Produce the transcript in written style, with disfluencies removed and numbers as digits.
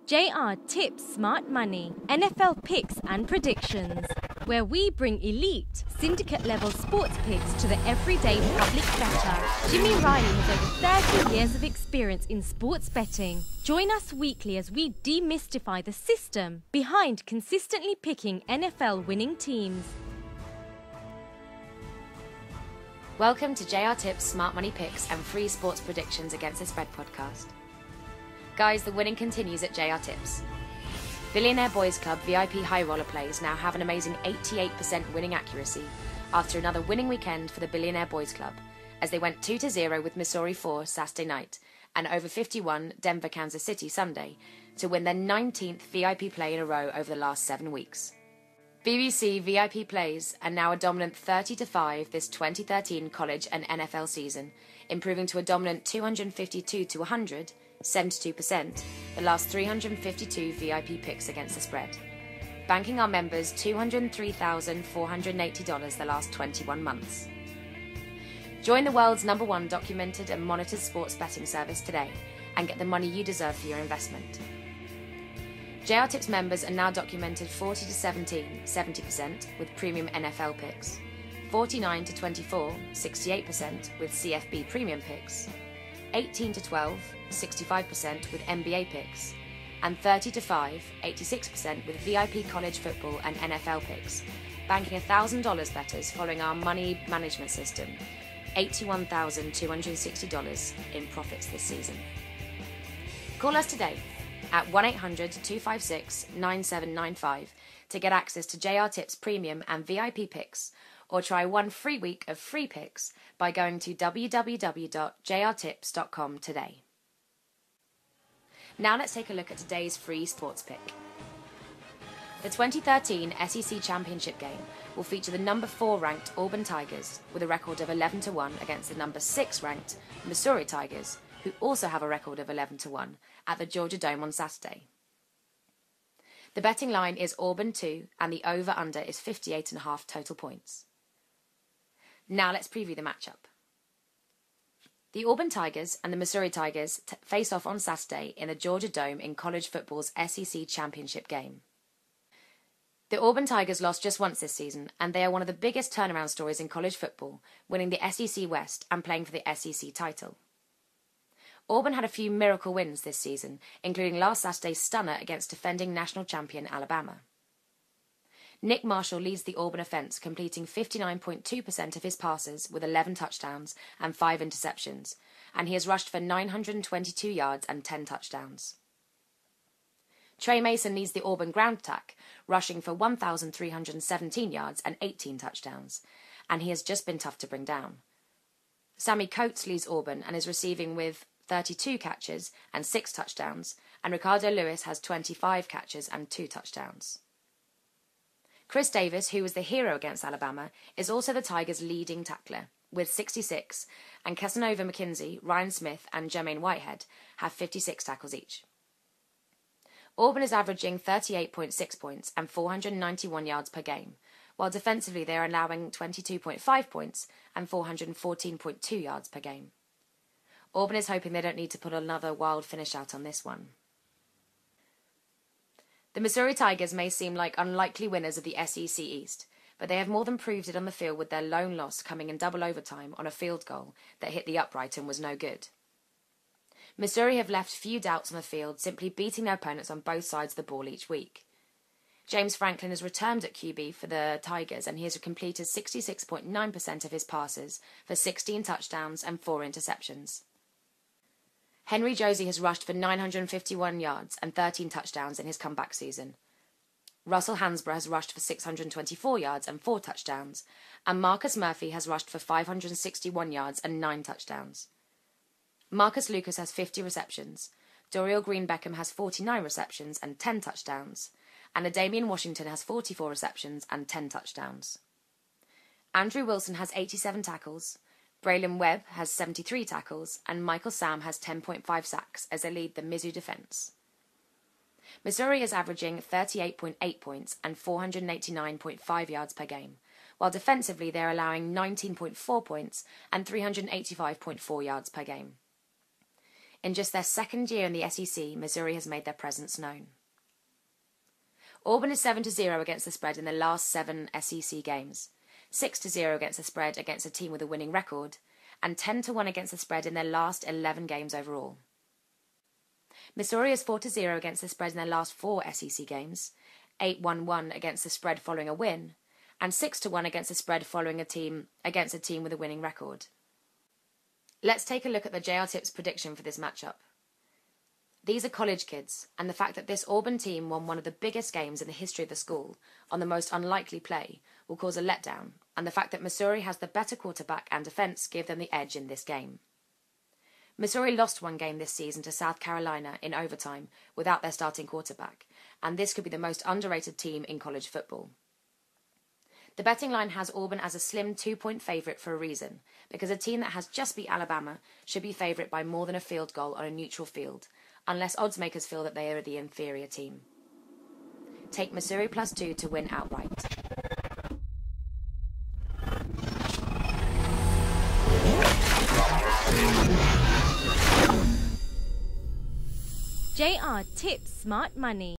JR Tips Smart Money, NFL Picks and Predictions, where we bring elite, syndicate-level sports picks to the everyday public bettor. Jimmy Riley has over 30 years of experience in sports betting. Join us weekly as we demystify the system behind consistently picking NFL winning teams. Welcome to JR Tips Smart Money Picks and free sports predictions against the spread podcast. Guys, the winning continues at JR Tips. Billionaire Boys Club VIP high roller plays now have an amazing 88% winning accuracy after another winning weekend for the Billionaire Boys Club, as they went 2-0 with Missouri 4 Saturday night and over 51 Denver Kansas City Sunday to win their 19th VIP play in a row over the last 7 weeks. BBC VIP plays are now a dominant 30-5 this 2013 college and NFL season, improving to a dominant 252-100, 72%, the last 352 VIP picks against the spread, banking our members $203,480 the last 21 months. Join the world's #1 documented and monitored sports betting service today and get the money you deserve for your investment. JR Tips members are now documented 40-17, 70% with premium NFL picks, 49-24, 68% with CFB premium picks, 18-12, 65% with NBA picks, and 30-5, 86% with VIP college football and NFL picks, banking $1,000 bettors following our money management system, $81,260 in profits this season. Call us today at 1-800-256-9795 to get access to JR Tips Premium and VIP picks, or try 1 free week of free picks by going to www.jrtips.com today. Now let's take a look at today's free sports pick. The 2013 SEC Championship game will feature the number 4 ranked Auburn Tigers with a record of 11-1 against the number 6 ranked Missouri Tigers, who also have a record of 11-1 at the Georgia Dome on Saturday. The betting line is Auburn 2 and the over-under is 58.5 total points. Now let's preview the matchup. The Auburn Tigers and the Missouri Tigers face off on Saturday in the Georgia Dome in college football's SEC Championship game. The Auburn Tigers lost just once this season, and they are one of the biggest turnaround stories in college football, winning the SEC West and playing for the SEC title. Auburn had a few miracle wins this season, including last Saturday's stunner against defending national champion Alabama. Nick Marshall leads the Auburn offense, completing 59.2% of his passes with 11 touchdowns and 5 interceptions, and he has rushed for 922 yards and 10 touchdowns. Trey Mason leads the Auburn ground attack, rushing for 1,317 yards and 18 touchdowns, and he has just been tough to bring down. Sammy Coates leads Auburn and is receiving with 32 catches and 6 touchdowns, and Ricardo Lewis has 25 catches and 2 touchdowns. Chris Davis, who was the hero against Alabama, is also the Tigers' leading tackler, with 66, and Casanova McKenzie, Ryan Smith, and Jermaine Whitehead have 56 tackles each. Auburn is averaging 38.6 points and 491 yards per game, while defensively they are allowing 22.5 points and 414.2 yards per game. Auburn is hoping they don't need to put another wild finish out on this one. The Missouri Tigers may seem like unlikely winners of the SEC East, but they have more than proved it on the field with their lone loss coming in double overtime on a field goal that hit the upright and was no good. Missouri have left few doubts on the field, simply beating their opponents on both sides of the ball each week. James Franklin has returned at QB for the Tigers, and he has completed 66.9% of his passes for 16 touchdowns and 4 interceptions. Henry Josie has rushed for 951 yards and 13 touchdowns in his comeback season. Russell Hansbrough has rushed for 624 yards and 4 touchdowns, and Marcus Murphy has rushed for 561 yards and 9 touchdowns. Marcus Lucas has 50 receptions, Dorial Green-Beckham has 49 receptions and 10 touchdowns, and Adamian Washington has 44 receptions and 10 touchdowns. Andrew Wilson has 87 tackles, Braylon Webb has 73 tackles, and Michael Sam has 10.5 sacks as they lead the Mizzou defense. Missouri is averaging 38.8 points and 489.5 yards per game, while defensively they are allowing 19.4 points and 385.4 yards per game. In just their second year in the SEC, Missouri has made their presence known. Auburn is 7-0 against the spread in their last 7 SEC games, 6-0 against the spread against a team with a winning record, and 10-1 against the spread in their last 11 games overall. Missouri is 4-0 against the spread in their last 4 SEC games, 8-1 against the spread following a win, and 6-1 against the spread following a team with a winning record. Let's take a look at the JR Tips prediction for this matchup. These are college kids, and the fact that this Auburn team won one of the biggest games in the history of the school on the most unlikely play will cause a letdown, and the fact that Missouri has the better quarterback and defense give them the edge in this game. Missouri lost one game this season to South Carolina in overtime without their starting quarterback, and this could be the most underrated team in college football. The betting line has Auburn as a slim 2-point favourite for a reason, because a team that has just beat Alabama should be favourite by more than a field goal on a neutral field, unless odds makers feel that they are the inferior team. Take Missouri +2 to win outright. JR Tips Smart Money.